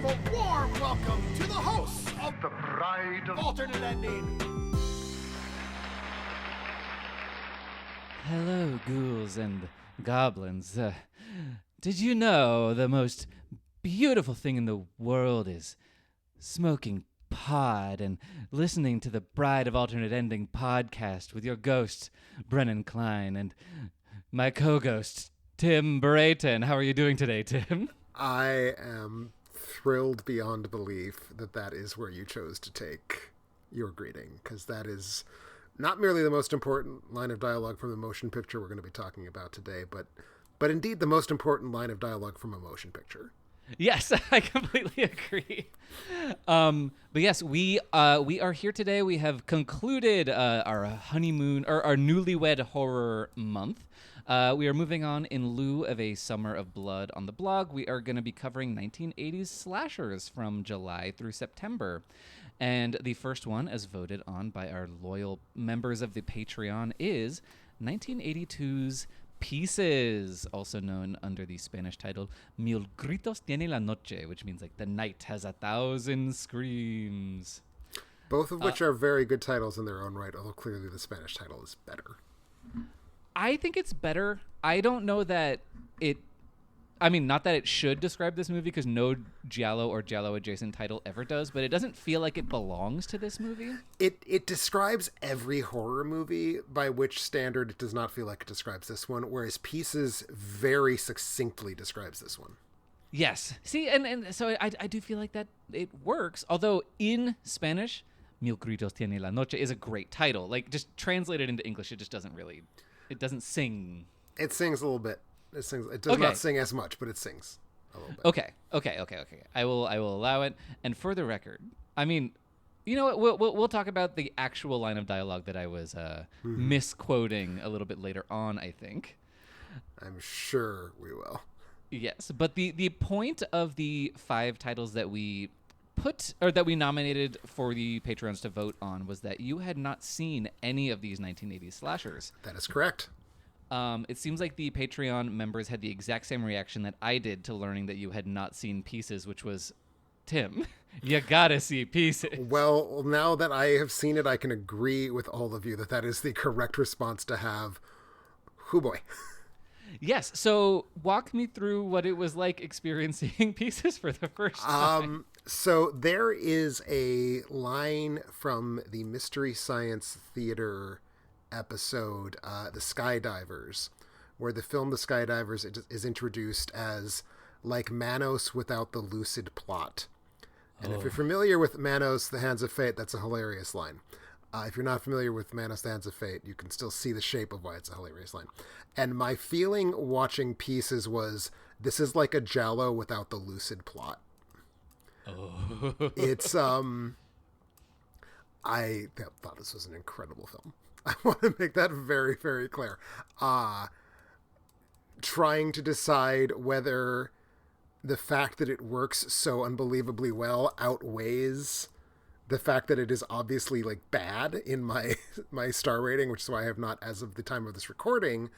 give a warm welcome to the hosts of The Bride of Alternate Ending. Hello, ghouls and goblins. Did you know the most beautiful thing in the world is smoking pod and listening to the Bride of Alternate Ending podcast with your ghost, Brennan Klein, and my co-ghost, Tim Brayton. How are you doing today, Tim? I am thrilled beyond belief that is where you chose to take your greeting, because that is not merely the most important line of dialogue from the motion picture we're going to be talking about today, but indeed the most important line of dialogue from a motion picture. Yes, I completely agree. But yes, we are here today. We have concluded our honeymoon, or our newlywed horror month. We are moving on in lieu of a Summer of Blood on the blog. We are going to be covering 1980s slashers from July through September. And the first one, as voted on by our loyal members of the Patreon, is 1982's Pieces, also known under the Spanish title Mil gritos tiene la noche, which means like the night has 1,000 screams. Both of which are very good titles in their own right, although clearly the Spanish title is better. I think it's better. I don't know that it... I mean, not that it should describe this movie, because no giallo or giallo-adjacent title ever does, but it doesn't feel like it belongs to this movie. It describes every horror movie, by which standard it does not feel like it describes this one, whereas Pieces very succinctly describes this one. Yes. See, and so I do feel like that it works, although in Spanish, Mil gritos tiene la noche is a great title. Like, just translated into English, it just doesn't really... It doesn't sing. It sings a little bit. It does not sing as much, but it sings a little bit. Okay. I will allow it. And for the record, I mean, you know what? We'll talk about the actual line of dialogue that I was misquoting a little bit later on, I think. I'm sure we will. Yes, but the point of the 5 titles that we that we nominated for the Patreons to vote on was that you had not seen any of these 1980s slashers. That is correct. It seems like the Patreon members had the exact same reaction that I did to learning that you had not seen Pieces, which was, Tim, you gotta see Pieces. Well, now that I have seen it, I can agree with all of you that is the correct response to have. Hoo boy. Yes, so walk me through what it was like experiencing Pieces for the first time. So there is a line from the Mystery Science Theater episode, The Skydivers, where the film The Skydivers is introduced as like Manos without the lucid plot. And if you're familiar with Manos, The Hands of Fate, that's a hilarious line. If you're not familiar with Manos, The Hands of Fate, you can still see the shape of why it's a hilarious line. And my feeling watching Pieces was, this is like a giallo without the lucid plot. It's I thought this was an incredible film. I want to make that very, very clear. Trying to decide whether the fact that it works so unbelievably well outweighs the fact that it is obviously like bad in my star rating, which is why I have not, as of the time of this recording,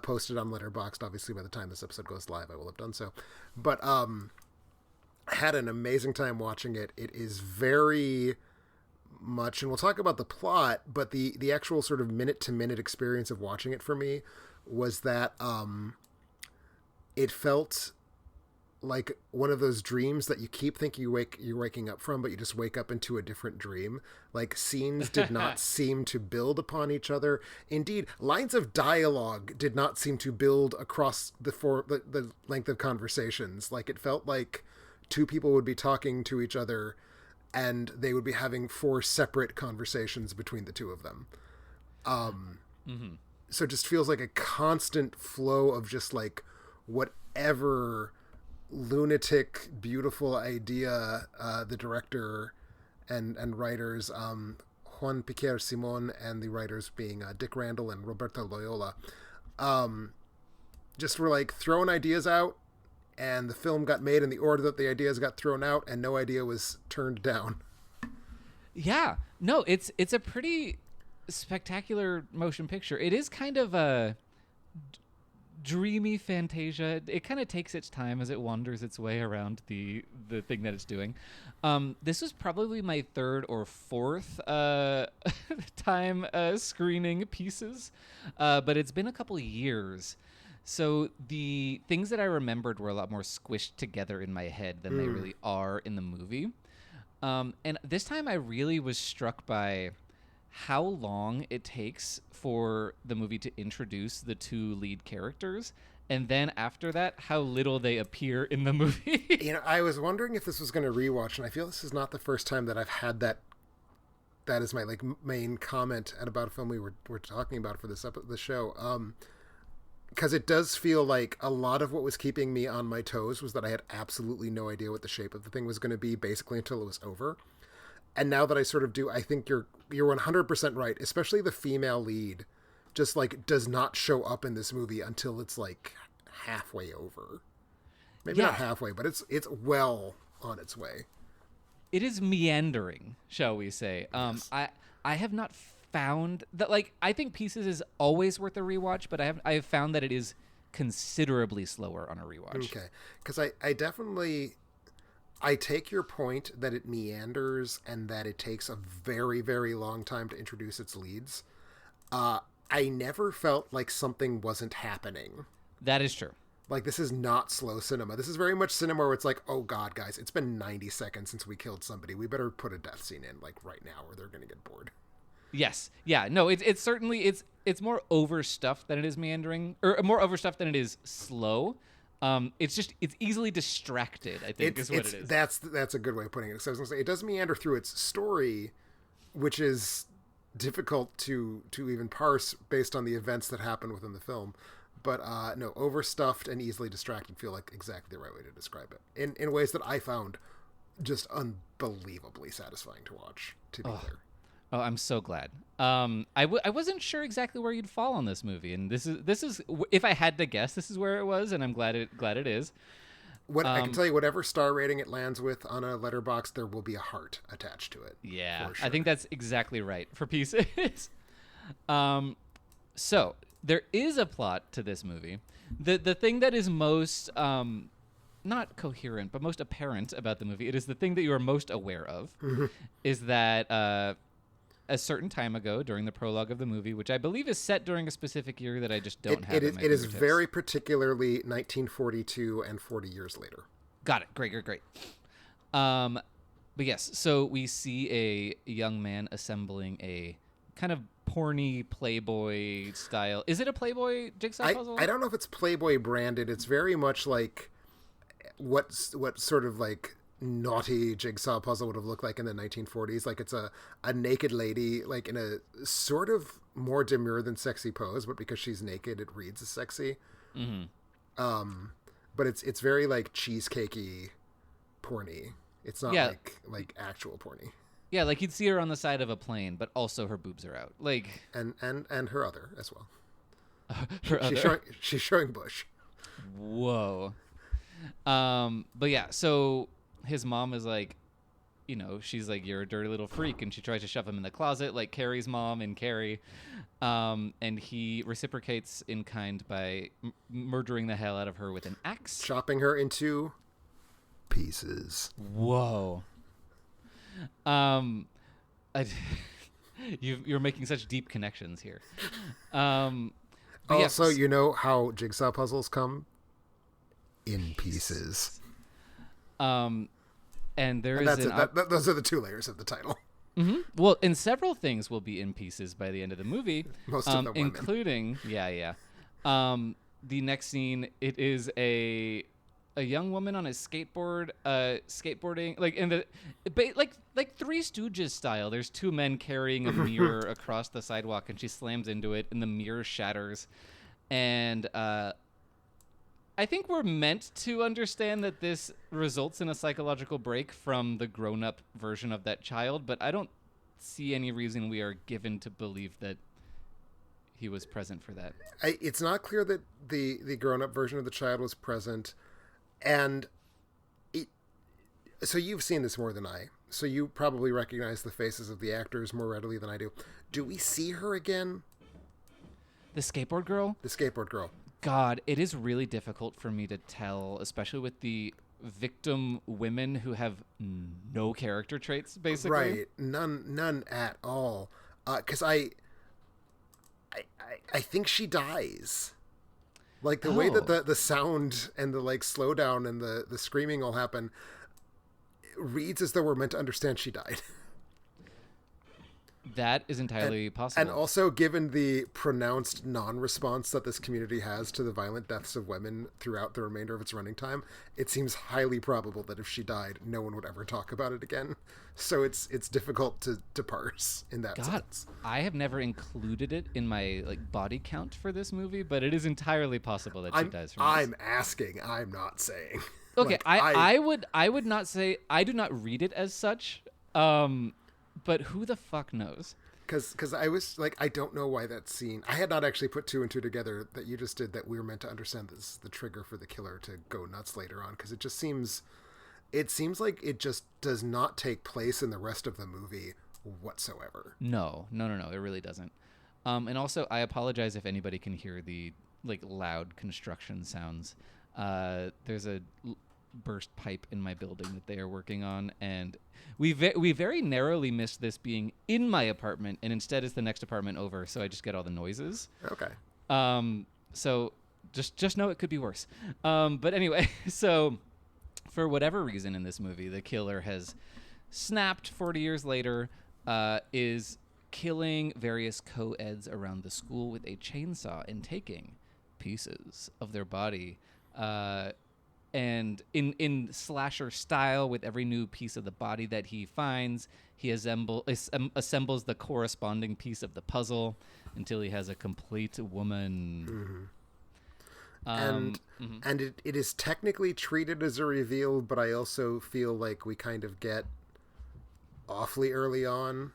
posted on Letterboxd. Obviously, by the time this episode goes live, I will have done so. But had an amazing time watching it. It is very much, and we'll talk about the plot, but the actual sort of minute-to-minute experience of watching it for me was that it felt like one of those dreams that you keep thinking you're waking up from, but you just wake up into a different dream. Like, scenes did not seem to build upon each other. Indeed, lines of dialogue did not seem to build across the length of conversations. Like, it felt like 2 people would be talking to each other and they would be having 4 separate conversations between the 2 of them. So it just feels like a constant flow of just like whatever lunatic, beautiful idea the director and writers, Juan Piquer Simon, and the writers being Dick Randall and Roberto Loyola, just were like throwing ideas out, and the film got made in the order that the ideas got thrown out, and no idea was turned down. Yeah. No, it's a pretty spectacular motion picture. It is kind of dreamy Fantasia. It kind of takes its time as it wanders its way around the thing that it's doing. This was probably my third or fourth time screening Pieces, but it's been a couple of years. So the things that I remembered were a lot more squished together in my head than they really are in the movie. And this time I really was struck by how long it takes for the movie to introduce the two lead characters, and then after that, how little they appear in the movie. I was wondering if this was going to rewatch, and I feel this is not the first time that I've had that is my main comment about a film we're talking about for the show. Because it does feel like a lot of what was keeping me on my toes was that I had absolutely no idea what the shape of the thing was going to be, basically until it was over. And now that I sort of do, I think you're 100% right. Especially the female lead, just does not show up in this movie until it's halfway over. Maybe not halfway, but it's well on its way. It is meandering, shall we say? Yes. I have not found that I think Pieces is always worth a rewatch, but I have found that it is considerably slower on a rewatch. Okay, because I definitely. I take your point that it meanders and that it takes a very, very long time to introduce its leads. I never felt like something wasn't happening. That is true. This is not slow cinema. This is very much cinema where it's oh God, guys, it's been 90 seconds since we killed somebody. We better put a death scene in right now or they're going to get bored. Yes. Yeah. No, it's certainly, it's more overstuffed than it is meandering, or more overstuffed than it is slow. It's easily distracted, I think, is what it is. That's a good way of putting it. So I was going to say, it does meander through its story, which is difficult to even parse based on the events that happen within the film. But no, overstuffed and easily distracted feel like exactly the right way to describe it. In ways that I found just unbelievably satisfying to watch, to be clear. Oh, I'm so glad. I wasn't sure exactly where you'd fall on this movie, and this is if I had to guess, this is where it was, and I'm glad it is. I can tell you, whatever star rating it lands with on a letterbox, there will be a heart attached to it. Yeah, sure. I think that's exactly right for Pieces. So there is a plot to this movie. The thing that is most not coherent, but most apparent about the movie, it is the thing that you are most aware of, is that a certain time ago during the prologue of the movie, which I believe is set during a specific year that I just don't have. It is very particularly 1942 and 40 years later. Got it. Great. But yes, so we see a young man assembling a kind of porny Playboy style. Is it a Playboy jigsaw puzzle? I don't know if it's Playboy branded. It's very much like what sort of naughty jigsaw puzzle would have looked like in the 1940s. It's a naked lady in a sort of more demure than sexy pose, but because she's naked it reads as sexy. But it's very cheesecakey porny. It's not like actual porny. Yeah, you'd see her on the side of a plane, but also her boobs are out. And her other as well. She's showing bush. Whoa. But yeah, so his mom is she's you're a dirty little freak, and she tries to shove him in the closet like Carrie's mom and Carrie. And he reciprocates in kind by murdering the hell out of her with an axe. Chopping her into pieces. Whoa. You're making such deep connections here. Also, you know how jigsaw puzzles come? In pieces. And those are the two layers of the title. Mm-hmm. Well, and several things will be in pieces by the end of the movie. Most of them including the next scene, it is a young woman on a skateboard, skateboarding in the Three Stooges style. There's two men carrying a mirror across the sidewalk, and she slams into it, and the mirror shatters. And I think we're meant to understand that this results in a psychological break from the grown-up version of that child, but I don't see any reason we are given to believe that he was present for that. It's not clear that the grown-up version of the child was present, and so you've seen this more than I, so you probably recognize the faces of the actors more readily than I do. Do we see her again? The skateboard girl? The skateboard girl. God, it is really difficult for me to tell, especially with the victim women who have no character traits, basically. Right. None at all. 'Cause I think she dies. Like the way that the sound and the like slowdown and the screaming all happen reads as though we're meant to understand she died. That is entirely possible. And also, given the pronounced non-response that this community has to the violent deaths of women throughout the remainder of its running time, it seems highly probable that if she died, no one would ever talk about it again. So it's difficult to parse in that sense. I have never included it in my like body count for this movie, but it is entirely possible that she dies from this. I'm asking. I'm not saying. Okay, Like, I would not say, I do not read it as such. But who the fuck knows? Because I was like, I don't know why that scene. I had not actually put two and two together that you just did, that we were meant to understand this the trigger for the killer to go nuts later on. Because it seems like it just does not take place in the rest of the movie whatsoever. No, it really doesn't. And also, I apologize if anybody can hear the like loud construction sounds. There's a burst pipe in my building that they are working on, and we very narrowly missed this being in my apartment, and instead it's the next apartment over, so I just get all the noises. Okay. So just know it could be worse. But anyway, so for whatever reason in this movie, the killer has snapped 40 years later, is killing various co-eds around the school with a chainsaw and taking pieces of their body. And in slasher style, with every new piece of the body that he finds, he assembles the corresponding piece of the puzzle until he has a complete woman. Mm-hmm. And it is technically treated as a reveal, but I also feel like we kind of get awfully early on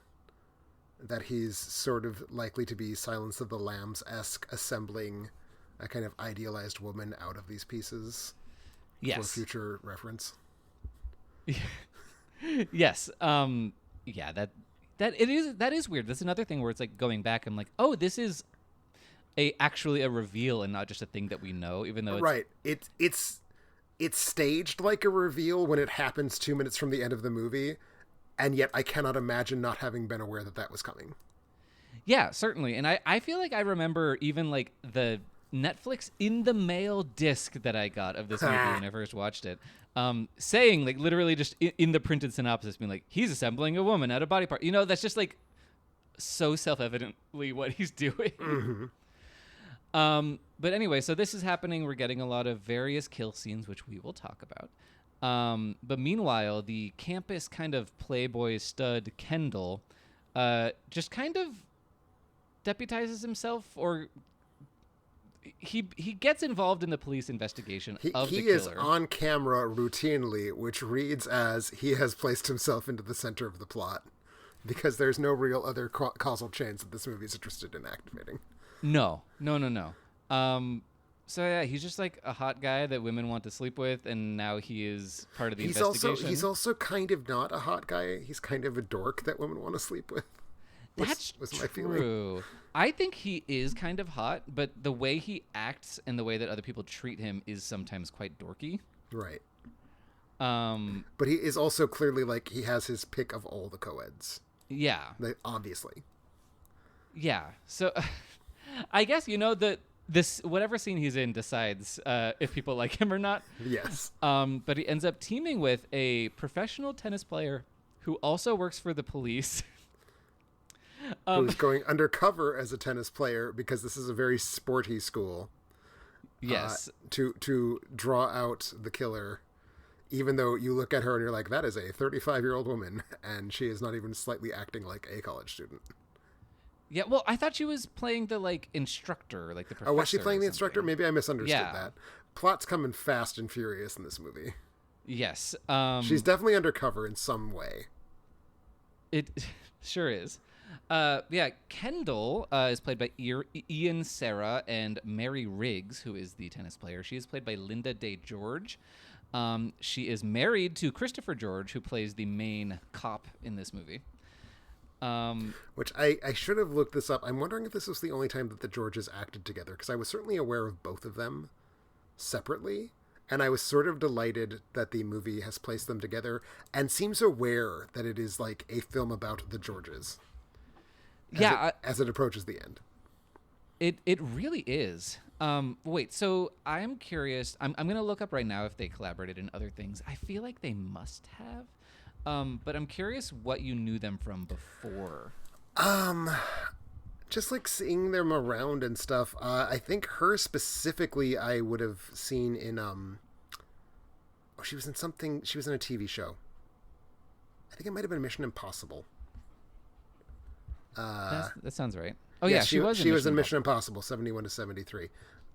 that he's sort of likely to be Silence of the Lambs-esque, assembling a kind of idealized woman out of these pieces. Yes. For future reference. Yes. Yeah, that is weird. That's another thing where it's like going back, I'm like, oh, this is actually a reveal and not just a thing that we know, even though it's... Right. It's staged like a reveal when it happens 2 minutes from the end of the movie, and yet I cannot imagine not having been aware that was coming. Yeah, certainly. And I feel like I remember even like the Netflix in the mail disc that I got of this movie when I first watched it, saying like literally just in the printed synopsis being like, he's assembling a woman out of body part. You know, that's just like so self-evidently what he's doing. Mm-hmm. But anyway, so this is happening. We're getting a lot of various kill scenes, which we will talk about. But meanwhile, the campus kind of playboy stud Kendall just kind of deputizes himself, or he gets involved in the police investigation of the killer. He is on camera routinely, which reads as he has placed himself into the center of the plot, because there's no real other causal chains that this movie is interested in activating. No. So yeah, he's just like a hot guy that women want to sleep with, and now he is part of the investigation. He's also kind of not a hot guy. He's kind of a dork that women want to sleep with. That's my feeling. I think he is kind of hot, but the way he acts and the way that other people treat him is sometimes quite dorky. Right. But he is also clearly like he has his pick of all the co-eds. Yeah. Obviously. Yeah. So I guess, this whatever scene he's in decides if people like him or not. Yes. But he ends up teaming with a professional tennis player who also works for the police. Who's going undercover as a tennis player because this is a very sporty school. Yes. To draw out the killer, even though you look at her and you're like, that is a 35-year-old woman, and she is not even slightly acting like a college student. Yeah, well, I thought she was playing the, instructor, the professor. Oh, was she playing the instructor? Maybe I misunderstood Yeah. that. Plot's coming fast and furious in this movie. Yes. She's definitely undercover in some way. It sure is. Kendall is played by Ian Serra, and Mary Riggs, who is the tennis player. She is played by Linda Day George. She is married to Christopher George, who plays the main cop in this movie. Which I should have looked this up. I'm wondering if this was the only time that the Georges acted together, because I was certainly aware of both of them separately, and I was sort of delighted that the movie has placed them together and seems aware that it is like a film about the Georges. As it approaches the end. It really is. Wait, so I'm curious. I'm going to look up right now if they collaborated in other things. I feel like they must have. But I'm curious what you knew them from before. Just like seeing them around and stuff. I think her specifically I would have seen in she was in something. She was in a TV show. I think it might have been Mission Impossible. That sounds right. Oh yeah, she was in Mission Impossible 71 to 73.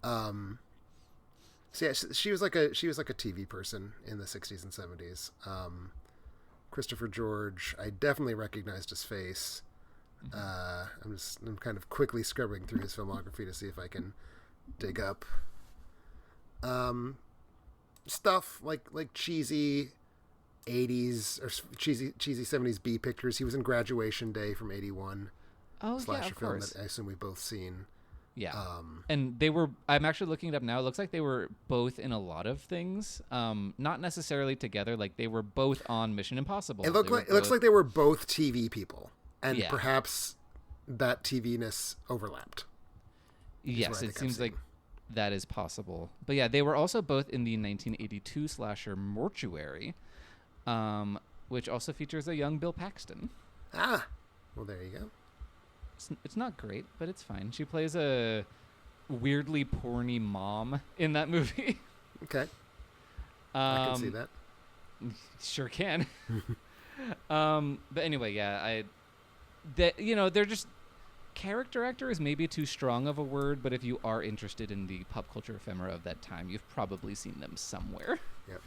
So yeah, she was like a TV person in the 60s and 70s. Christopher George, I definitely recognized his face. I'm kind of quickly scrubbing through his filmography to see if I can dig up stuff like cheesy 80s or cheesy 70s B pictures. He was in Graduation Day from 81. Oh, slasher yeah, of film course. that I assume we've both seen. Yeah. And they were, I'm actually looking it up now. It looks like they were both in a lot of things. Not necessarily together. Like they were both on Mission Impossible. It looks like they were both TV people. And perhaps that TV-ness overlapped. Yes, it seems like that is possible. But yeah, they were also both in the 1982 slasher Mortuary, which also features a young Bill Paxton. Ah, well, there you go. It's not great, but it's fine. She plays a weirdly porny mom in that movie. Okay. I can see that. Sure can. But anyway, yeah, they're just character actor is maybe too strong of a word, but if you are interested in the pop culture ephemera of that time, you've probably seen them somewhere. Yep.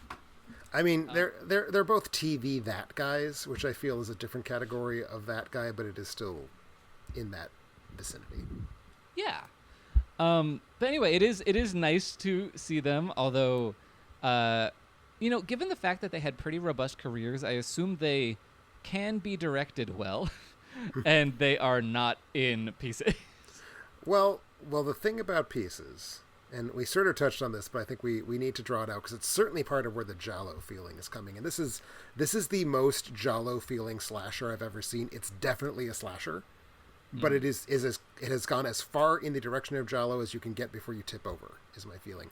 I mean, they're both TV that guys, which I feel is a different category of that guy, but it is still in that vicinity. Yeah. But anyway, it is nice to see them, although given the fact that they had pretty robust careers, I assume they can be directed well and they are not in Pieces. Well, the thing about Pieces, and we sort of touched on this, but I think we need to draw it out because it's certainly part of where the giallo feeling is coming. And this is the most giallo feeling slasher I've ever seen. It's definitely a slasher. But it has gone as far in the direction of giallo as you can get before you tip over, is my feeling.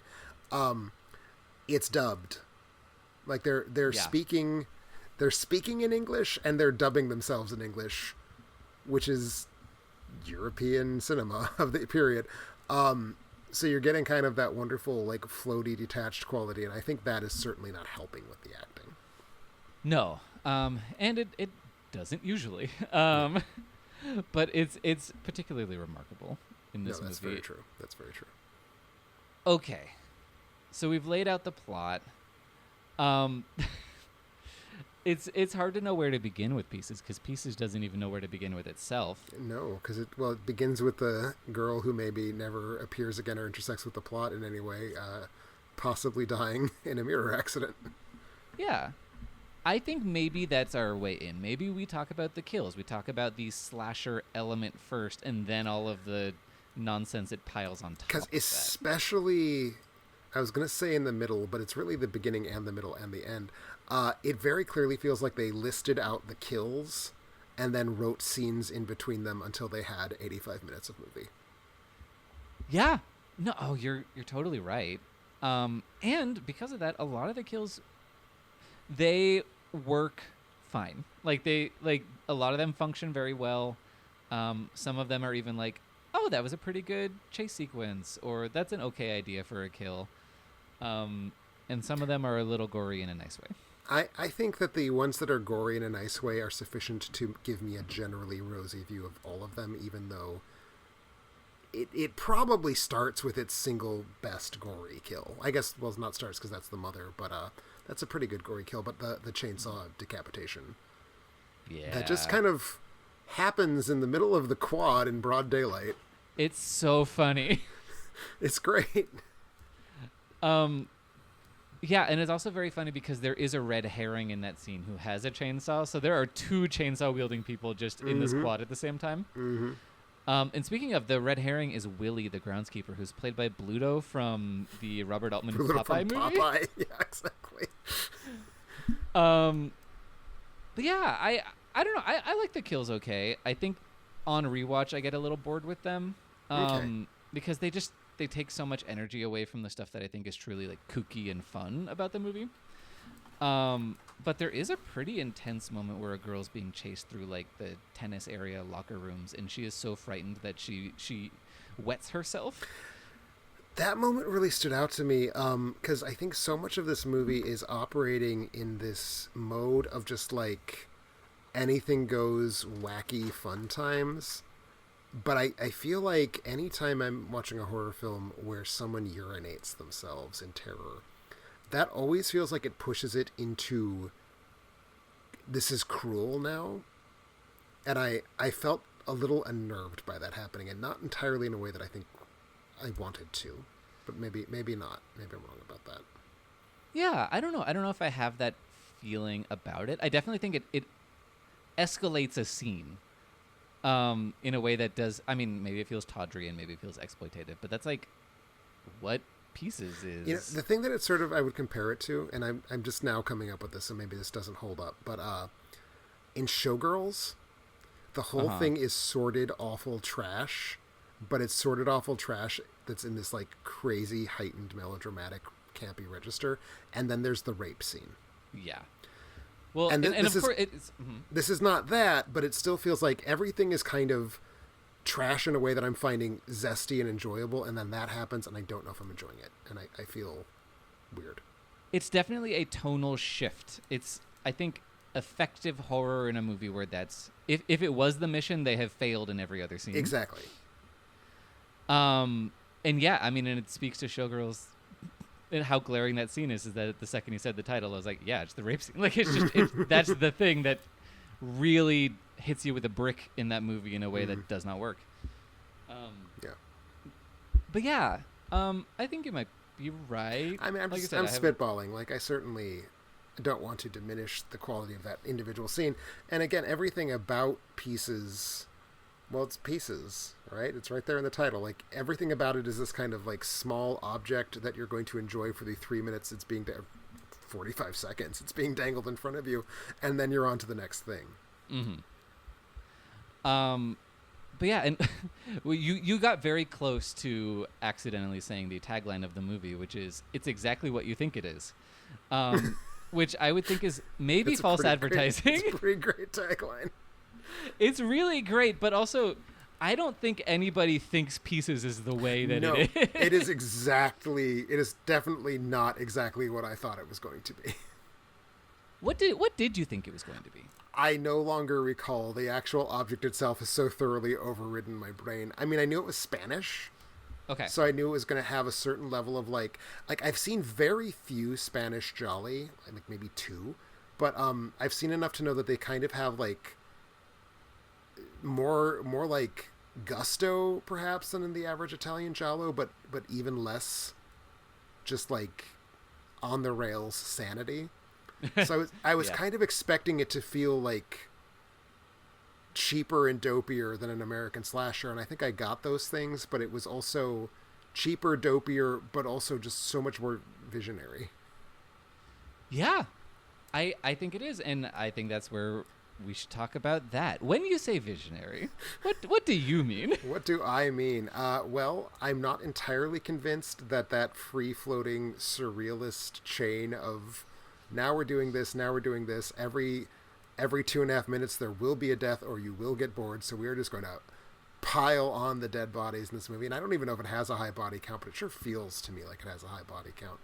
It's dubbed. Like they're speaking in English and they're dubbing themselves in English, which is European cinema of the period. So you're getting kind of that wonderful, like, floaty, detached quality, and I think that is certainly not helping with the acting. No. And it doesn't usually. But it's particularly remarkable in this movie. That's very true. That's very true. Okay. So we've laid out the plot. It's hard to know where to begin with Pieces because Pieces doesn't even know where to begin with itself. No, because it begins with the girl who maybe never appears again or intersects with the plot in any way, possibly dying in a mirror accident. Yeah. I think maybe that's our way in. Maybe we talk about the kills. We talk about the slasher element first, and then all of the nonsense it piles on top. Because especially, I was going to say in the middle, but it's really the beginning and the middle and the end. It very clearly feels like they listed out the kills and then wrote scenes in between them until they had 85 minutes of movie. Yeah. No, you're totally right. And because of that, a lot of the kills, they work fine. Like a lot of them function very well. Some of them are even like, oh, that was a pretty good chase sequence, or that's an okay idea for a kill. And some of them are a little gory in a nice way. I think that the ones that are gory in a nice way are sufficient to give me a generally rosy view of all of them, even though it probably starts with its single best gory kill. I guess, well, it's not starts because that's the mother, but that's a pretty good gory kill. But the chainsaw decapitation, that just kind of happens in the middle of the quad in broad daylight. It's so funny. It's great. Yeah, and it's also very funny because there is a red herring in that scene who has a chainsaw. So there are two chainsaw wielding people just in this quad at the same time. Mm-hmm. And speaking of, the red herring is Willie, the groundskeeper, who's played by Bluto from the Robert Altman Popeye movie. Popeye, yeah, exactly. But yeah, I don't know. I like the kills okay. I think on rewatch I get a little bored with them. Because they take so much energy away from the stuff that I think is truly like kooky and fun about the movie. But there is a pretty intense moment where a girl's being chased through like the tennis area locker rooms, and she is so frightened that she wets herself. That moment really stood out to me because I think so much of this movie is operating in this mode of just like anything goes wacky fun times. But I feel like anytime I'm watching a horror film where someone urinates themselves in terror, that always feels like it pushes it into this is cruel now. And I felt a little unnerved by that happening, and not entirely in a way that I think I wanted to. But maybe not. Maybe I'm wrong about that. Yeah, I don't know. I don't know if I have that feeling about it. I definitely think it escalates a scene. In a way that does, I mean, maybe it feels tawdry and maybe it feels exploitative, but that's like what Pieces is. You know, the thing that it's sort of, I would compare it to, and I'm just now coming up with this, so maybe this doesn't hold up, but in Showgirls, the whole thing is sordid, awful trash, but it's sordid, awful trash that's in this like crazy, heightened, melodramatic, campy register, and then there's the rape scene. Yeah. Well, and of course, it's... This is not that, but it still feels like everything is kind of trash in a way that I'm finding zesty and enjoyable, and then that happens, and I don't know if I'm enjoying it, and I feel weird. It's definitely a tonal shift. It's, I think, effective horror in a movie where that's... If it was the mission, they have failed in every other scene. Exactly. And yeah, I mean, and it speaks to Showgirls... And how glaring that scene is that the second he said the title, I was like, yeah, it's the rape scene. Like, it's just, that's the thing that really hits you with a brick in that movie in a way that does not work. Yeah. But yeah, I think you might be right. I mean, I'm spitballing. Like, I certainly don't want to diminish the quality of that individual scene. And again, everything about Pieces... Well, it's Pieces, right? It's right there in the title. Like, everything about it is this kind of, like, small object that you're going to enjoy for the 3 minutes it's being... 45 seconds. It's being dangled in front of you, and then you're on to the next thing. Mm-hmm. But yeah, and well, you got very close to accidentally saying the tagline of the movie, which is, it's exactly what you think it is. Which I would think is maybe false advertising. It's a pretty great tagline. It's really great, but also, I don't think anybody thinks Pieces is the way that it is. It is definitely not exactly what I thought it was going to be. What did you think it was going to be? I no longer recall. The actual object itself has so thoroughly overridden my brain. I mean, I knew it was Spanish. Okay. So I knew it was going to have a certain level of like I've seen very few Spanish gialli, like maybe 2, but I've seen enough to know that they kind of have like more like gusto perhaps than in the average Italian giallo, but even less just like on the rails sanity. So I was kind of expecting it to feel like cheaper and dopier than an American slasher, and I think I got those things, but it was also cheaper, dopier, but also just so much more visionary. Yeah, I think it is, and I think that's where we should talk about that. When you say visionary, what do you mean? What do I mean? Well, I'm not entirely convinced that free-floating surrealist chain of now we're doing this, every 2.5 minutes there will be a death or you will get bored, so we're just going to pile on the dead bodies in this movie. And I don't even know if it has a high body count, but it sure feels to me like it has a high body count.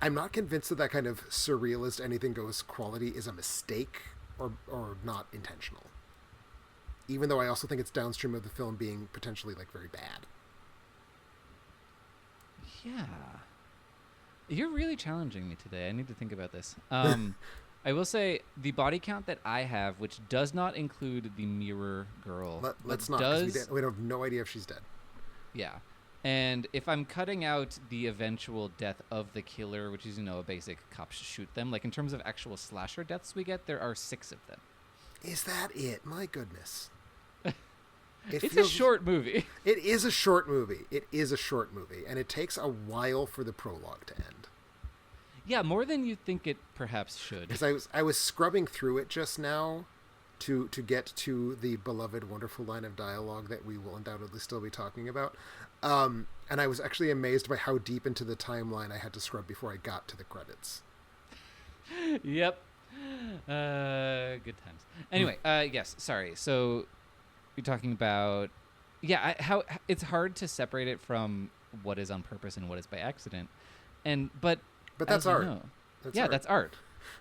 I'm not convinced that kind of surrealist anything goes quality is a mistake or not intentional. Even though I also think it's downstream of the film being potentially like very bad. Yeah. You're really challenging me today. I need to think about this. I will say the body count that I have, which does not include the mirror girl. Let's not, because we have no idea if she's dead. Yeah. And if I'm cutting out the eventual death of the killer, which is, a basic cops shoot them, like in terms of actual slasher deaths we get, there are 6 of them. Is that it? My goodness. It's a short movie. It is a short movie. And it takes a while for the prologue to end. Yeah, more than you think it perhaps should. Because I was scrubbing through it just now to get to the beloved, wonderful line of dialogue that we will undoubtedly still be talking about. And I was actually amazed by how deep into the timeline I had to scrub before I got to the credits. Yep. Good times. Anyway, yes, sorry. So you're talking about, how it's hard to separate it from what is on purpose and what is by accident. But that's art. That's art.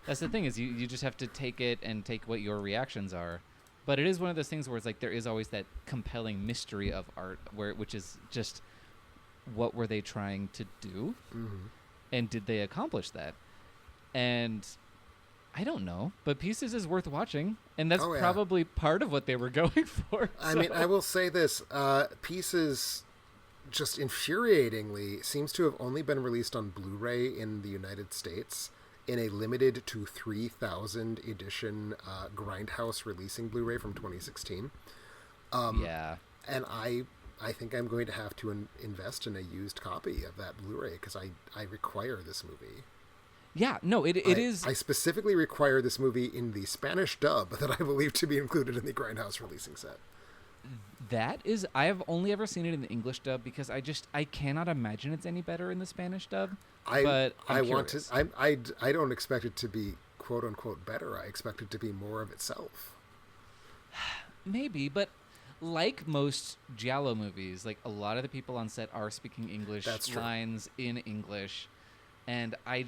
That's the thing, is you just have to take it and take what your reactions are. But it is one of those things where it's like there is always that compelling mystery of art, which is just, what were they trying to do? Mm-hmm. And did they accomplish that? And I don't know, but Pieces is worth watching, and that's probably part of what they were going for. I mean, I will say this, Pieces, just infuriatingly, seems to have only been released on Blu-ray in the United States in a limited to 3,000 edition Grindhouse releasing Blu-ray from 2016. And I think I'm going to have to invest in a used copy of that Blu-ray because I require this movie. Yeah, no, it is. I specifically require this movie in the Spanish dub that I believe to be included in the Grindhouse releasing set. I have only ever seen it in the English dub because I cannot imagine it's any better in the Spanish dub. I don't expect it to be quote unquote better. I expect it to be more of itself. Maybe, but like most giallo movies, like a lot of the people on set are speaking English, lines in English, and I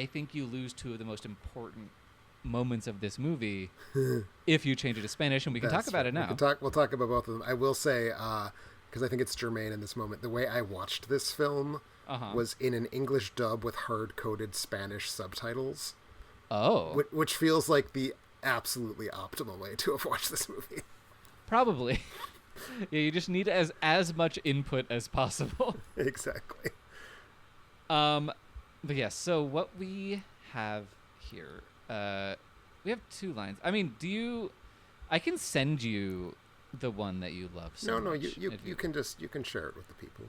think you lose 2 of the most important moments of this movie if you change it to Spanish, and we can talk about it now. We'll talk about both of them. I will say, because I think it's germane in this moment, the way I watched this film was in an English dub with hard-coded Spanish subtitles. Oh. Which feels like the absolutely optimal way to have watched this movie. Probably. Yeah, you just need as much input as possible. Exactly. But yes, so what we have here, we have 2 lines. I mean, I can send you the one that you love so much. No, you can share it with the people.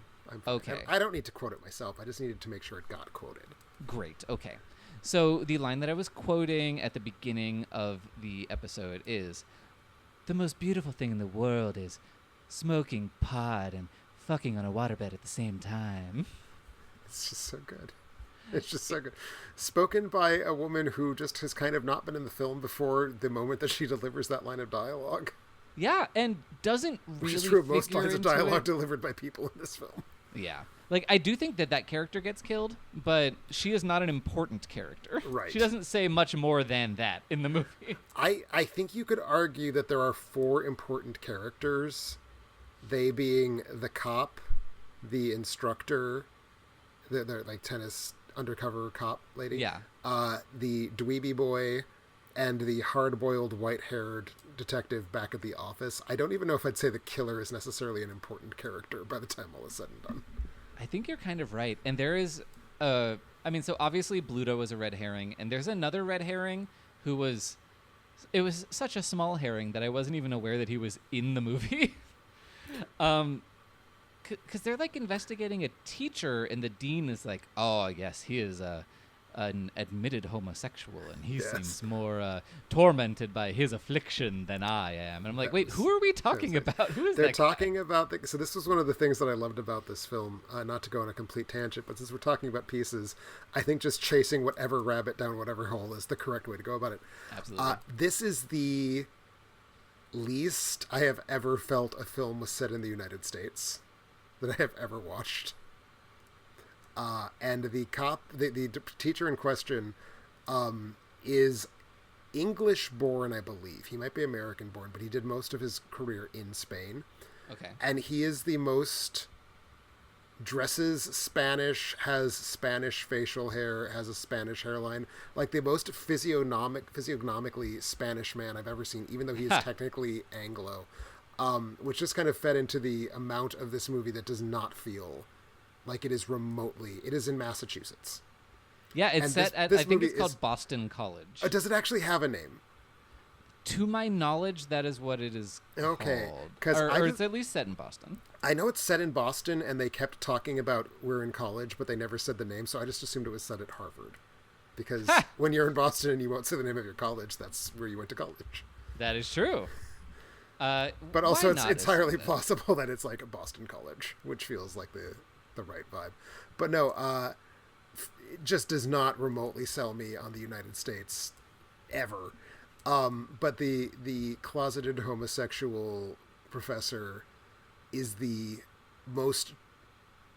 Okay. I don't need to quote it myself. I just needed to make sure it got quoted. Great. Okay. So the line that I was quoting at the beginning of the episode is, "The most beautiful thing in the world is smoking pot and fucking on a waterbed at the same time." It's just so good. It's just so good. Spoken by a woman who just has kind of not been in the film before the moment that she delivers that line of dialogue. Yeah, and doesn't really Which is true of most lines of dialogue it. Delivered by people in this film. Yeah. Like, I do think that character gets killed, but she is not an important character. Right. She doesn't say much more than that in the movie. I think you could argue that there are 4 important characters, they being the cop, the instructor, the like tennis undercover cop lady, the dweeby boy, and the hard-boiled white-haired detective back at the office. I don't even know if I'd say the killer is necessarily an important character by the time all is said and done. I think you're kind of right. And there is so obviously Bluto was a red herring, and there's another red herring it was such a small herring that I wasn't even aware that he was in the movie. Because they're like investigating a teacher, and the dean is like, "Oh yes, he is an admitted homosexual, and he seems more tormented by his affliction than I am." And I'm like, "Wait, who are we talking about? Who is that?" They're talking about so this was one of the things that I loved about this film. Not to go on a complete tangent, but since we're talking about Pieces, I think just chasing whatever rabbit down whatever hole is the correct way to go about it. Absolutely. This is the least I have ever felt a film was set in the United States that I have ever watched. And the teacher in question is English-born, I believe. He might be American-born, but he did most of his career in Spain. Okay. And he is the most dresses Spanish, has Spanish facial hair, has a Spanish hairline, like the most physiognomically Spanish man I've ever seen, even though he is technically Anglo. which just kind of fed into the amount of this movie that does not feel like it is remotely. It is in Massachusetts. Yeah, it's set at, I think it's called Boston College. Does it actually have a name? To my knowledge, that is what it is called. Or it's at least set in Boston. I know it's set in Boston, and they kept talking about we're in college, but they never said the name, so I just assumed it was set at Harvard. Because when you're in Boston and you won't say the name of your college, that's where you went to college. That is true. But also, it's entirely plausible that it's like a Boston college, which feels like the right vibe. But no, it just does not remotely sell me on the United States ever. But the closeted homosexual professor is the most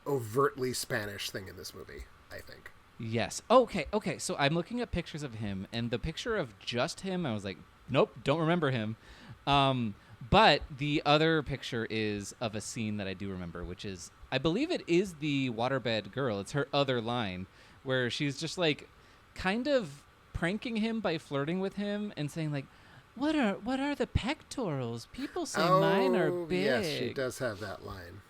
overtly Spanish thing in this movie, I think. Yes. Okay. So I'm looking at pictures of him, and the picture of just him, I was like, nope, don't remember him. But the other picture is of a scene that I do remember, which is, I believe it is the waterbed girl. It's her other line where she's just like kind of pranking him by flirting with him and saying like, what are the pectorals? People say mine are big. Yes, she does have that line.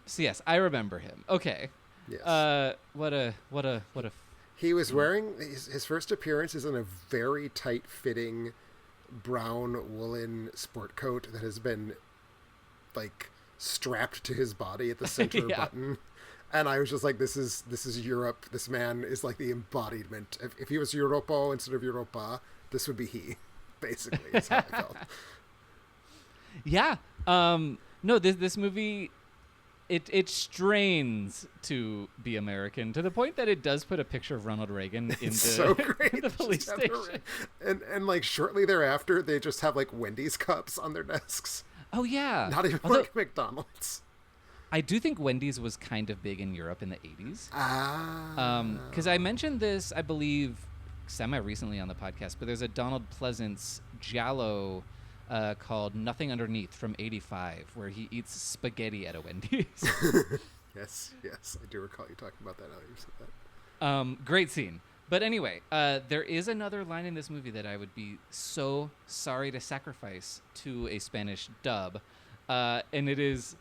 So yes, I remember him. Okay. Yes. What a He was wearing his first appearance is in a very tight fitting brown woolen sport coat that has been like strapped to his body at the center button. And I was just like, this is Europe. This man is like the embodiment. If he was Europo instead of Europa, this would be he, basically, is how I felt. Yeah. No, this movie, it strains to be American to the point that it does put a picture of Ronald Reagan in so great. in the police station. And like shortly thereafter, they just have like Wendy's cups on their desks. Oh, yeah. Not even like McDonald's. I do think Wendy's was kind of big in Europe in the 80s. Because I mentioned this, I believe, semi-recently on the podcast, but there's a Donald Pleasance giallo called Nothing Underneath from 85, where he eats spaghetti at a Wendy's. Yes, I do recall you talking about that now that you said that. Great scene. But anyway, there is another line in this movie that I would be so sorry to sacrifice to a Spanish dub, and it is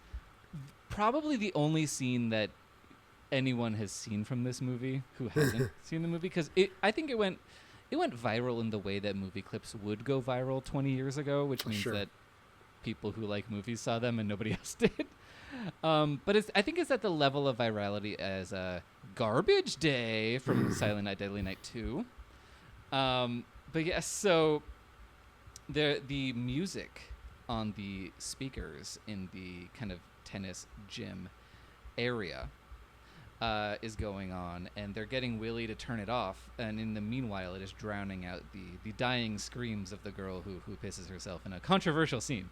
probably the only scene that anyone has seen from this movie who hasn't seen the movie, because I think it went viral in the way that movie clips would go viral 20 years ago, which means that people who like movies saw them and nobody else did. But I think it's at the level of virality as Garbage Day from Silent Night, Deadly Night 2. But yes, so the music on the speakers in the kind of tennis gym area is going on, and they're getting Willie to turn it off, and in the meanwhile it is drowning out the dying screams of the girl who pisses herself in a controversial scene.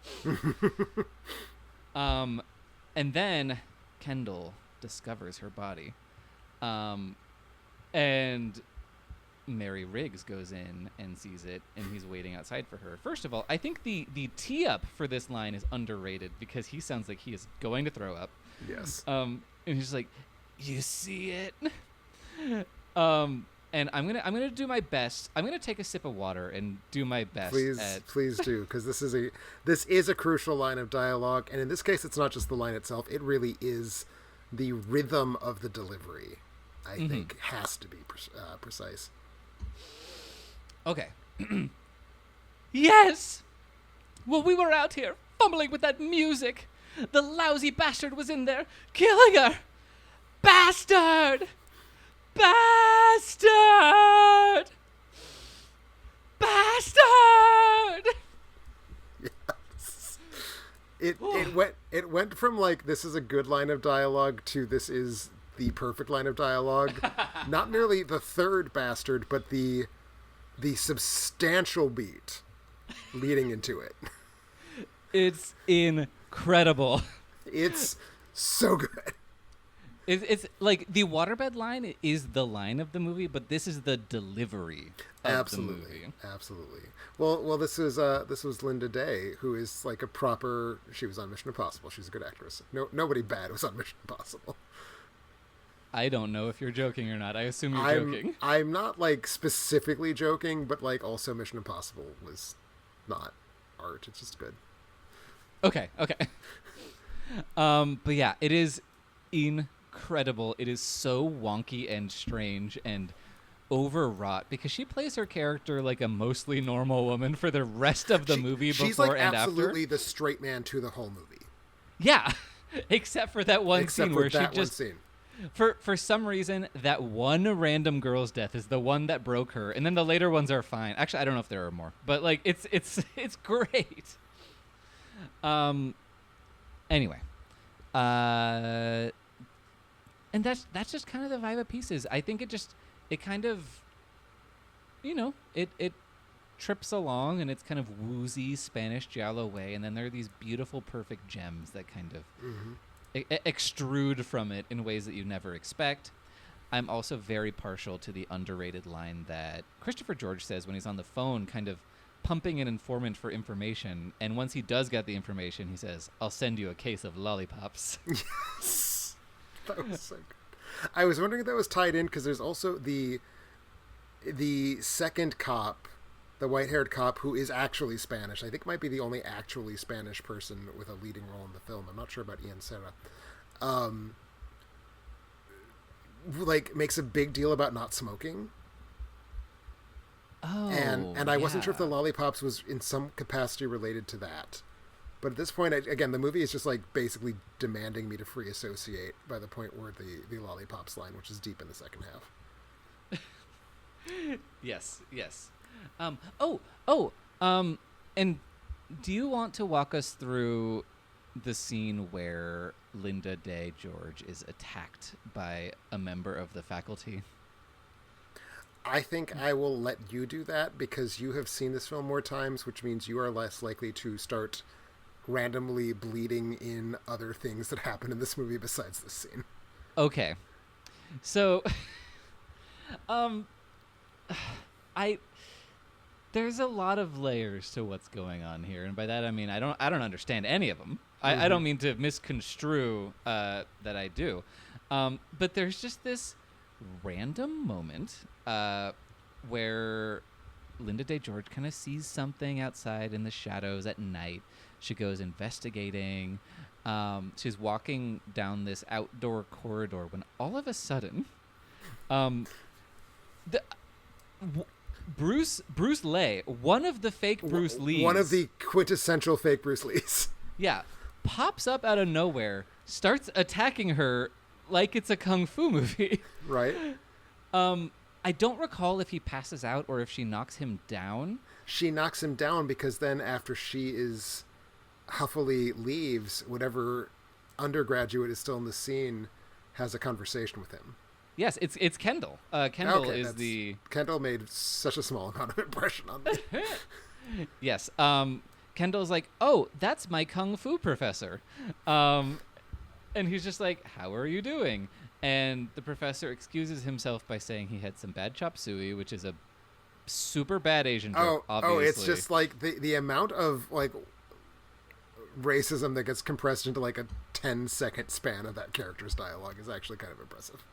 And then Kendall discovers her body, and Mary Riggs goes in and sees it, and he's waiting outside for her. First of all, I think the tee up for this line is underrated, because he sounds like he is going to throw up. Yes. And he's like, "You see it?" And I'm gonna do my best. I'm gonna take a sip of water and do my best. Please do, because this is a crucial line of dialogue, and in this case, it's not just the line itself. It really is the rhythm of the delivery. I think has to be precise. Okay. Yes! Well, we were out here fumbling with that music. The lousy bastard was in there killing her. Bastard! Bastard! Bastard! Yes. It went from like, this is a good line of dialogue to this is the perfect line of dialogue. Not merely the third bastard, but the substantial beat leading into it. It's incredible. It's so good. It's like the waterbed line is the line of the movie, but this is the delivery of the movie. Absolutely. Well, this was Linda Day, who is like she was on Mission Impossible. She's a good actress. Nobody bad was on Mission Impossible. I don't know if you're joking or not. I assume you're joking. I'm not like specifically joking, but like also Mission Impossible was not art. It's just good. Okay. But yeah, it is incredible. It is so wonky and strange and overwrought because she plays her character like a mostly normal woman for the rest of the movie she's before like and absolutely after. the straight man to the whole movie. Yeah, except for that one Except scene for where that she just one scene. for some reason that one random girl's death is the one that broke her, and then the later ones are fine. Actually, I don't know if there are more, but like it's great. Anyway, and that's just kind of the vibe of Pieces. I think it kind of, it trips along in its kind of woozy Spanish giallo way, and then there are these beautiful, perfect gems that kind of extrude from it in ways that you never expect. I'm also very partial to the underrated line that Christopher George says when he's on the phone, kind of pumping an informant for information, and once he does get the information, he says, "I'll send you a case of lollipops." Yes, that was so good. I was wondering if that was tied in because there's also the second cop, the white-haired cop who is actually Spanish. I think might be the only actually Spanish person with a leading role in the film. I'm not sure about Ian Serra. Like makes a big deal about not smoking. Oh, and I wasn't sure if the lollipops was in some capacity related to that. But at this point, again, the movie is just like basically demanding me to free associate by the point where the lollipops line, which is deep in the second half. Yes. And do you want to walk us through the scene where Linda Day George is attacked by a member of the faculty? I think I will let you do that because you have seen this film more times, which means you are less likely to start randomly bleeding in other things that happen in this movie besides this scene. Okay. So there's a lot of layers to what's going on here, and by that I mean I don't understand any of them. I don't mean to misconstrue that I do. But there's just this random moment where Linda Day George kind of sees something outside in the shadows at night. She goes investigating. She's walking down this outdoor corridor when all of a sudden, Bruce Lee, one of the fake Bruce Lees, one of the quintessential fake Bruce Lees, yeah, pops up out of nowhere, starts attacking her like it's a kung fu movie. Right. I don't recall if he passes out or if she knocks him down. She knocks him down because then after she is huffily leaves, whatever undergraduate is still in the scene has a conversation with him. Yes, it's Kendall. Kendall is the... Kendall made such a small amount of impression on me. Yes. Kendall's like, "Oh, that's my kung fu professor." And he's just like, "How are you doing?" And the professor excuses himself by saying he had some bad chop suey, which is a super bad Asian joke, obviously. It's just like the amount of like racism that gets compressed into like a 10-second span of that character's dialogue is actually kind of impressive.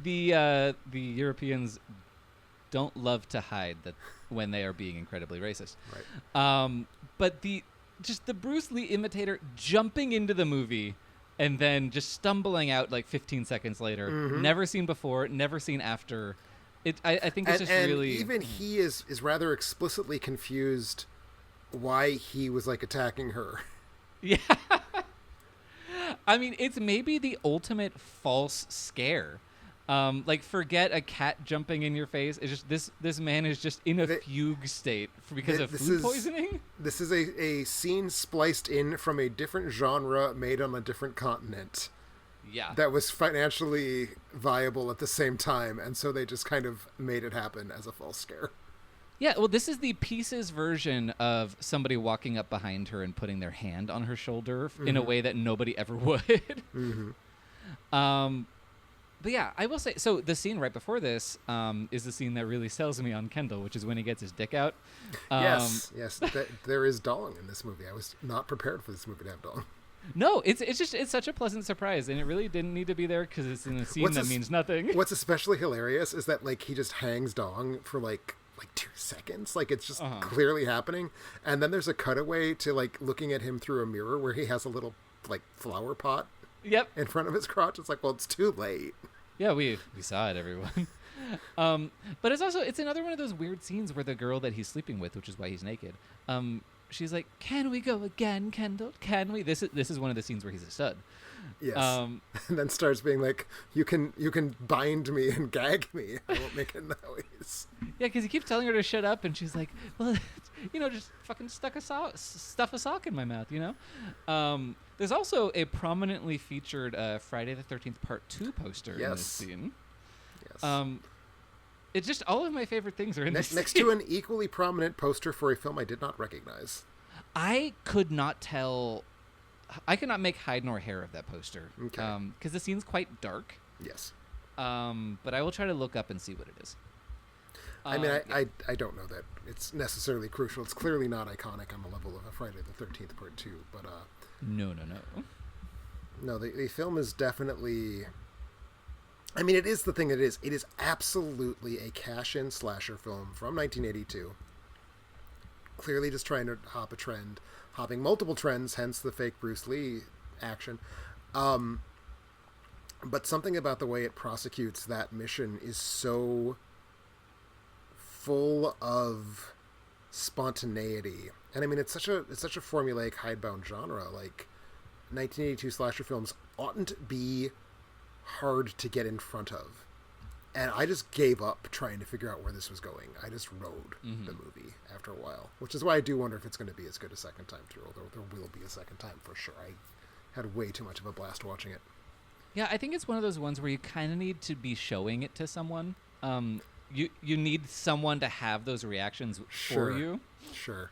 The Europeans don't love to hide that when they are being incredibly racist. Right. But the Bruce Lee imitator jumping into the movie and then just stumbling out like 15 seconds later, never seen before, never seen after. I think it's really... even he is rather explicitly confused why he was like attacking her. Yeah. I mean, it's maybe the ultimate false scare. Like, forget a cat jumping in your face. It's just this man is just in a fugue state because of food poisoning. This is a scene spliced in from a different genre made on a different continent. Yeah. That was financially viable at the same time, and so they just kind of made it happen as a false scare. Yeah, well, this is the Pieces version of somebody walking up behind her and putting their hand on her shoulder in a way that nobody ever would. But yeah, I will say, so the scene right before this is the scene that really sells me on Kendall, which is when he gets his dick out. Yes, there is dong in this movie. I was not prepared for this movie to have dong. No, it's such a pleasant surprise, and it really didn't need to be there because it's in a scene that means nothing. What's especially hilarious is that like he just hangs dong for like like 2 seconds. Like, it's just clearly happening. And then there's a cutaway to, like, looking at him through a mirror where he has a little, like, flower pot in front of his crotch. It's like, well, it's too late. Yeah, we saw it, everyone. But it's another one of those weird scenes where the girl that he's sleeping with, which is why he's naked, she's like, "Can we go again, Kendall? Can we?" This is one of the scenes where he's a stud. Yes. And then starts being like, you can bind me and gag me. I won't make a noise. Yeah, because he keeps telling her to shut up, and she's like, well, just fucking stuff a sock in my mouth, There's also a prominently featured Friday the 13th Part 2 poster in this scene. Yes. It's just all of my favorite things are in this next to an equally prominent poster for a film I did not recognize. I could not tell... I could not make hide nor hair of that poster. Okay. Because the scene's quite dark. Yes. But I will try to look up and see what it is. I mean, I don't know that it's necessarily crucial. It's clearly not iconic on the level of a Friday the 13th Part 2, but... No. No, the film is definitely... I mean, it is the thing it is. It is absolutely a cash-in slasher film from 1982. Clearly just trying to hop a trend. Hopping multiple trends, hence the fake Bruce Lee action. But something about the way it prosecutes that mission is so full of spontaneity. And I mean, it's such a formulaic hidebound genre. Like, 1982 slasher films oughtn't be hard to get in front of. And I just gave up trying to figure out where this was going. I just rode the movie after a while, which is why I do wonder if it's going to be as good a second time through, although there will be a second time for sure. I had way too much of a blast watching it. Yeah, I think it's one of those ones where you kind of need to be showing it to someone. You need someone to have those reactions for you. Sure.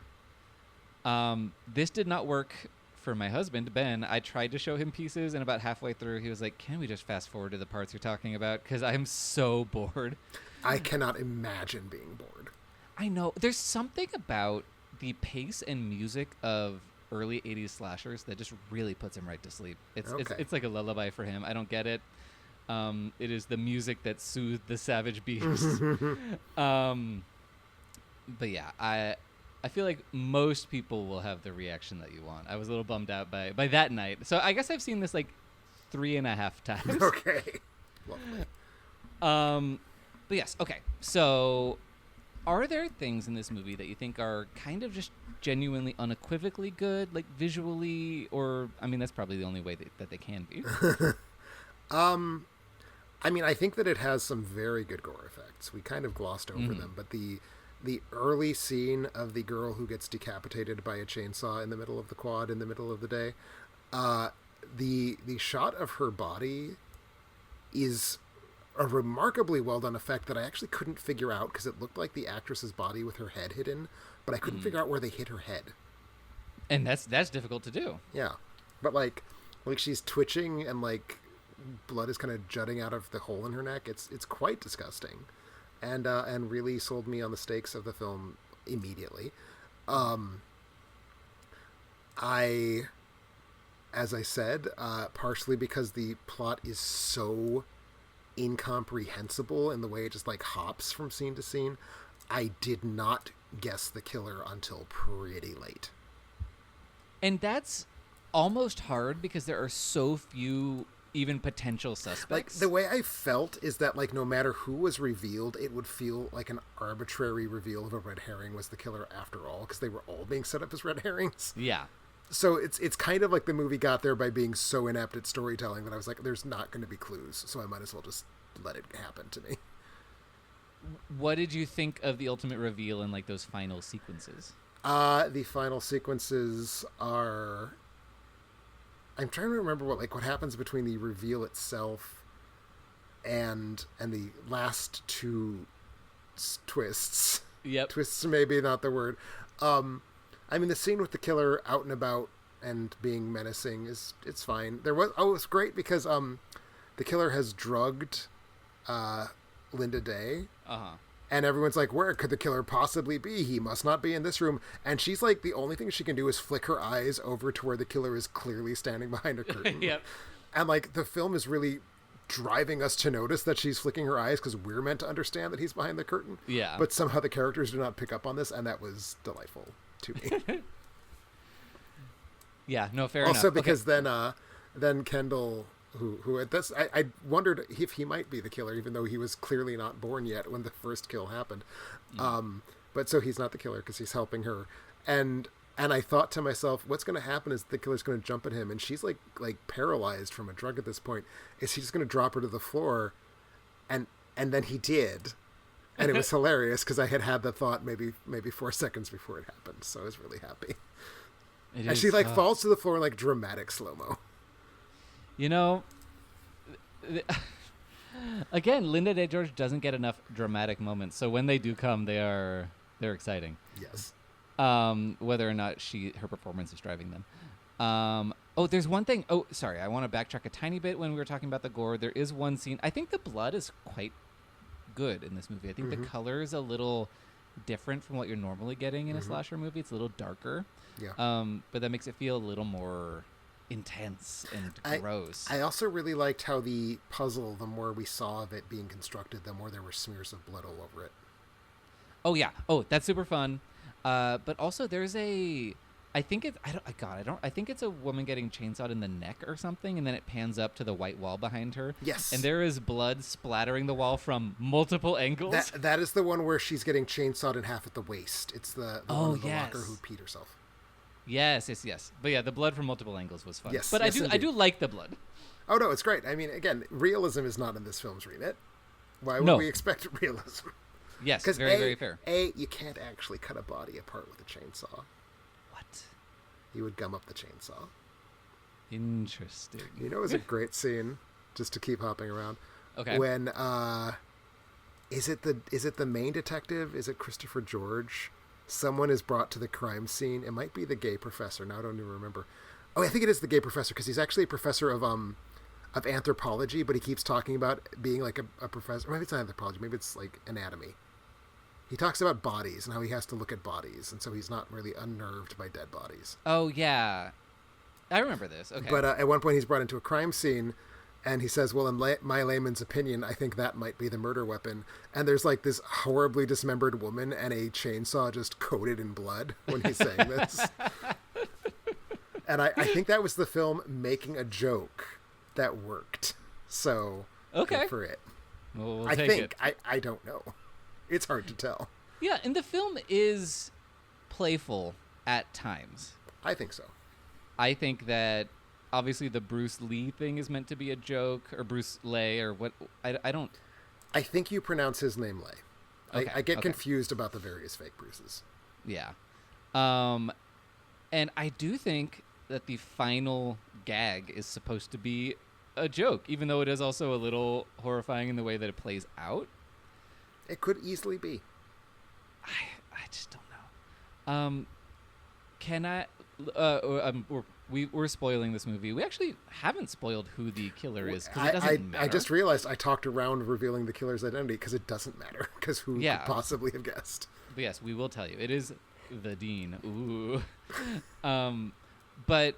This did not work for my husband, Ben. I tried to show him pieces, and about halfway through, he was like, "Can we just fast forward to the parts you're talking about? Because I'm so bored." I cannot imagine being bored. I know. There's something about the pace and music of early 80s slashers that just really puts him right to sleep. It's like a lullaby for him. I don't get it. It is the music that soothed the savage beast. But yeah, I feel like most people will have the reaction that you want. I was a little bummed out by that night. So I guess I've seen this like 3.5 times. Okay. Lovely. But yes, okay. So are there things in this movie that you think are kind of just genuinely unequivocally good, like visually, or, I mean, that's probably the only way that they can be? I mean, I think that it has some very good gore effects. We kind of glossed over them, but the early scene of the girl who gets decapitated by a chainsaw in the middle of the quad in the middle of the day, the shot of her body is a remarkably well done effect that I actually couldn't figure out because it looked like the actress's body with her head hidden, but I couldn't figure out where they hit her head. And that's difficult to do. Yeah, but like she's twitching and like blood is kind of jutting out of the hole in her neck. It's quite disgusting. And really sold me on the stakes of the film immediately. As I said, partially because the plot is so incomprehensible in the way it just like hops from scene to scene, I did not guess the killer until pretty late. And that's almost hard because there are so few even potential suspects. Like, the way I felt is that, like, no matter who was revealed, it would feel like an arbitrary reveal of a red herring was the killer after all, because they were all being set up as red herrings. Yeah. So it's kind of like the movie got there by being so inept at storytelling that I was like, there's not going to be clues, so I might as well just let it happen to me. What did you think of the ultimate reveal in, like, those final sequences? The final sequences are... I'm trying to remember what happens between the reveal itself and the last two twists. Yep. Twists maybe not the word. I mean, the scene with the killer out and about and being menacing it's fine. It was great because the killer has drugged Linda Day. Uh-huh. And everyone's like, where could the killer possibly be? He must not be in this room. And she's like, the only thing she can do is flick her eyes over to where the killer is clearly standing behind a curtain. Yep. And like, the film is really driving us to notice that she's flicking her eyes because we're meant to understand that he's behind the curtain. Yeah. But somehow the characters do not pick up on this, and that was delightful to me. Yeah, no, fair enough. Also, because then Kendall, who at this, I wondered if he might be the killer, even though he was clearly not born yet when the first kill happened. But so he's not the killer because he's helping her. And I thought to myself, what's going to happen is the killer's going to jump at him, and she's like paralyzed from a drug at this point. Is he just going to drop her to the floor? And then he did. And it was hilarious because I had the thought maybe 4 seconds before it happened. So I was really happy. And she falls to the floor in like dramatic slow-mo. You know, again, Linda Day George doesn't get enough dramatic moments. So when they do come, they're exciting. Yes. Whether or not her performance is driving them. There's one thing. Oh, sorry. I want to backtrack a tiny bit when we were talking about the gore. There is one scene. I think the blood is quite good in this movie. I think the color is a little different from what you're normally getting in a slasher movie. It's a little darker. Yeah. But that makes it feel a little more intense and gross. I also really liked how the puzzle, the more we saw of it being constructed, the more there were smears of blood all over it. Oh yeah. Oh, that's super fun. But also there's I think it's a woman getting chainsawed in the neck or something, and then it pans up to the white wall behind her. Yes. And there is blood splattering the wall from multiple angles. That is the one where she's getting chainsawed in half at the waist. It's the one in the locker who peed herself. Yes. But yeah, the blood from multiple angles was fun. Yes, but yes, I do like the blood. Oh no, it's great. I mean, again, realism is not in this film's remit. Why would we expect realism? Yes, very, very fair. You can't actually cut a body apart with a chainsaw. What? You would gum up the chainsaw. Interesting. You know, it was a great scene, just to keep hopping around. Okay. When is it the main detective? Is it Christopher George? Someone is brought to the crime scene. It might be the gay professor. Now I don't even remember. Oh, I think it is the gay professor because he's actually a professor of anthropology, but he keeps talking about being like a professor. Maybe it's not anthropology. Maybe it's like anatomy. He talks about bodies and how he has to look at bodies, and so he's not really unnerved by dead bodies. Oh yeah, I remember this. Okay. But at one point he's brought into a crime scene, and he says, well, in my layman's opinion, I think that might be the murder weapon. And there's like this horribly dismembered woman and a chainsaw just coated in blood when he's saying this. And I think that was the film making a joke that worked. So, good for it. Well, we'll take it. I don't know. It's hard to tell. Yeah, and the film is playful at times. I think so. I think that obviously the Bruce Lee thing is meant to be a joke, or Bruce Lee, or what. I don't. I think you pronounce his name Lee. Okay, I get confused about the various fake Bruces. Yeah. And I do think that the final gag is supposed to be a joke, even though it is also a little horrifying in the way that it plays out. It could easily be. I just don't know. Can I? We're spoiling this movie. We actually haven't spoiled who the killer is because it doesn't matter. I just realized I talked around revealing the killer's identity because it doesn't matter because who could possibly have guessed? But yes, we will tell you. It is the Dean. Ooh. But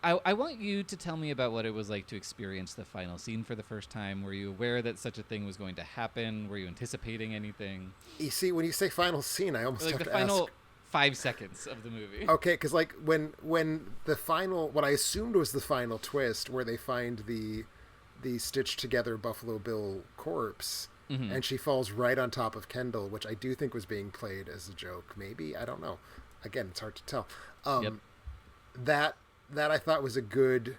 I want you to tell me about what it was like to experience the final scene for the first time. Were you aware that such a thing was going to happen? Were you anticipating anything? You see, when you say final scene, I almost like have the to final ask. 5 seconds of the movie. Okay, because like when the final, what I assumed was the final twist, where they find the stitched together Buffalo Bill corpse, and she falls right on top of Kendall, which I do think was being played as a joke. Maybe, I don't know. Again, it's hard to tell. That I thought was a good,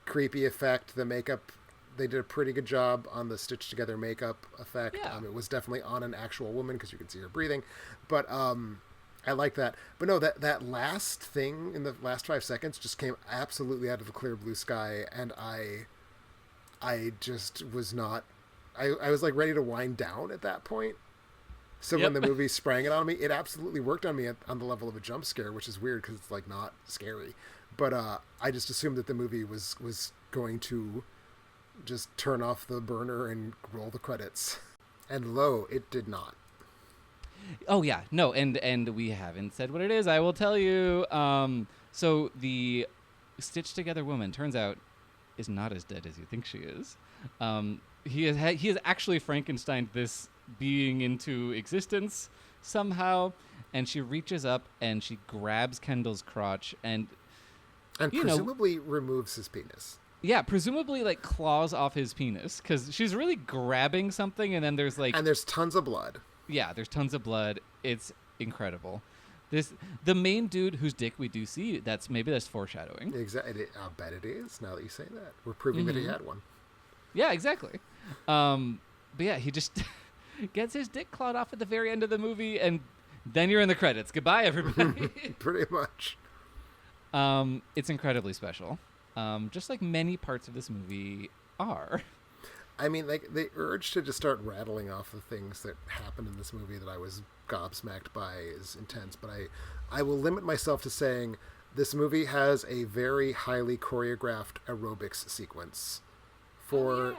creepy effect. The makeup, they did a pretty good job on the stitched together makeup effect. Yeah. It was definitely on an actual woman because you can see her breathing. But I like that. But no, that last thing in the last 5 seconds just came absolutely out of the clear blue sky, and I just was not. I was like ready to wind down at that point. So when the movie sprang it on me, it absolutely worked on me on the level of a jump scare, which is weird because it's like not scary. But I just assumed that the movie was going to just turn off the burner and roll the credits. And lo, it did not. Oh, yeah. No, and we haven't said what it is. I will tell you. So the stitched together woman, turns out, is not as dead as you think she is. He has actually Frankensteined this being into existence somehow, and she reaches up and she grabs Kendall's crotch and presumably removes his penis. Yeah, presumably like claws off his penis because she's really grabbing something, and then there's tons of blood. Yeah, there's tons of blood. It's incredible. The main dude whose dick we do see, that's foreshadowing. Exactly. I'll bet it is. Now that you say that, we're proving that he had one. Yeah, exactly. But yeah, he just gets his dick clawed off at the very end of the movie, and then you're in the credits. Goodbye, everybody. Pretty much. It's incredibly special, just like many parts of this movie are. I mean, like, the urge to just start rattling off the things that happened in this movie that I was gobsmacked by is intense, but I will limit myself to saying this movie has a very highly choreographed aerobics sequence for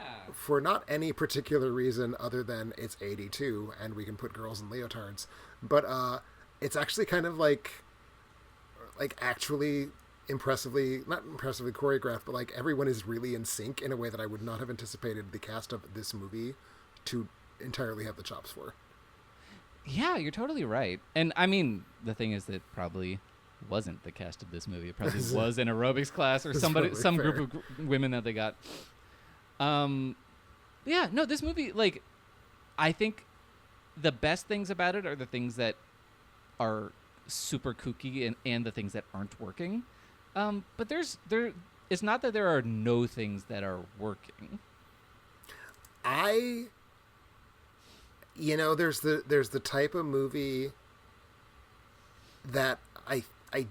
not any particular reason other than it's 82 and we can put girls in leotards, but it's actually kind of like actually not impressively choreographed, but like everyone is really in sync in a way that I would not have anticipated the cast of this movie to entirely have the chops for. Yeah, you're totally right. And I mean, the thing is that probably wasn't the cast of this movie. It probably was an aerobics class or some group of women that they got. Yeah, no, this movie, like, I think the best things about it are the things that are super kooky and the things that aren't working. But it's not that there are no things that are working. There's the type of movie that I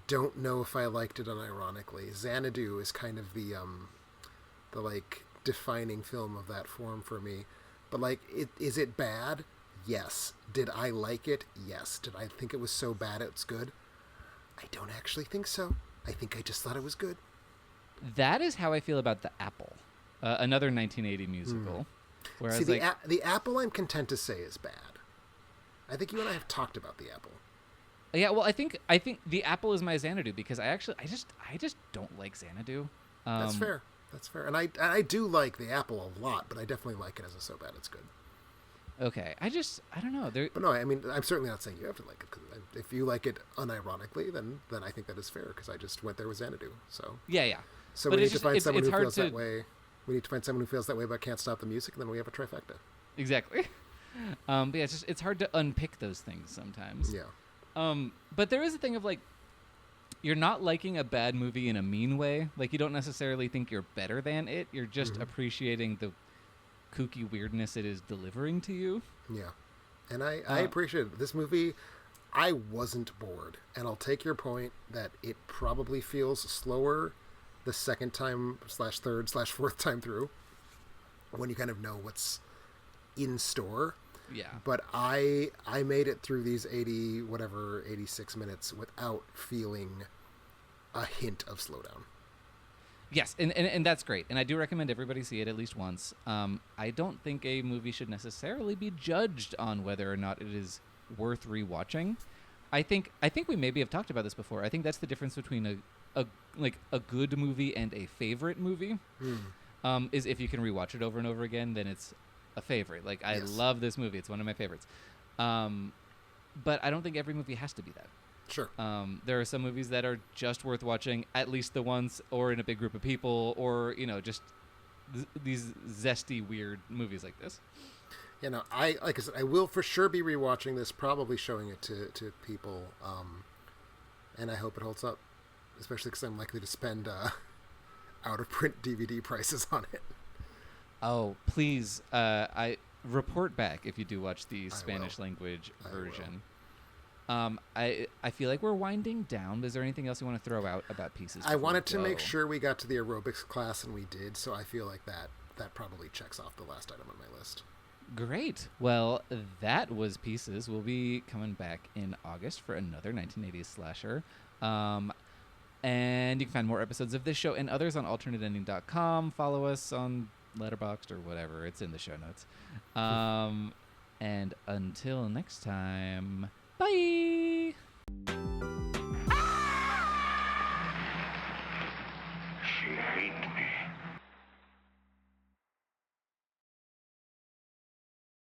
don't know if I liked it unironically. Xanadu is kind of the like defining film of that form for me. But like, is it bad? Yes. Did I like it? Yes. Did I think it was so bad it's good? I don't actually think so. I think I just thought it was good. That is how I feel about The Apple, another 1980 musical. Whereas, see, the Apple, I'm content to say is bad. I think you and I have talked about The Apple. Yeah, well, I think The Apple is my Xanadu because I just don't like Xanadu. That's fair. And I do like The Apple a lot, but I definitely like it as a so bad it's good. Okay, I don't know. But no, I mean, I'm certainly not saying you have to like it. Cause if you like it unironically, then I think that is fair because I just went there with Xanadu. So yeah. So we need to find someone who feels that way. We need to find someone who feels that way but can't stop the music, and then we have a trifecta. Exactly. But yeah, it's hard to unpick those things sometimes. Yeah. But there is a thing of like, you're not liking a bad movie in a mean way. Like, you don't necessarily think you're better than it. You're just appreciating the kooky weirdness it is delivering to you. Yeah. And I appreciate it. This movie, I wasn't bored. And I'll take your point that it probably feels slower the second time / third / fourth time through when you kind of know what's in store. Yeah. But I made it through these 86 minutes without feeling a hint of slowdown. Yes, and that's great. And I do recommend everybody see it at least once. I don't think a movie should necessarily be judged on whether or not it is worth rewatching. I think we maybe have talked about this before. I think that's the difference between a good movie and a favorite movie. Is if you can rewatch it over and over again, then it's a favorite. Like, I love this movie. It's one of my favorites. But I don't think every movie has to be that. Sure. There are some movies that are just worth watching at least the once, or in a big group of people, or just these zesty, weird movies like this. Like I said, I will for sure be rewatching this, probably showing it to people, and I hope it holds up, especially because I'm likely to spend out of print DVD prices on it. Oh, please! I report back if you do watch the Spanish language version. I feel like we're winding down. Is there anything else you want to throw out about Pieces? I wanted to make sure we got to the aerobics class, and we did. So I feel like that probably checks off the last item on my list. Great. Well, that was Pieces. We'll be coming back in August for another 1980s slasher. And you can find more episodes of this show and others on alternateending.com. Follow us on Letterboxd or whatever. It's in the show notes. And until next time, bye.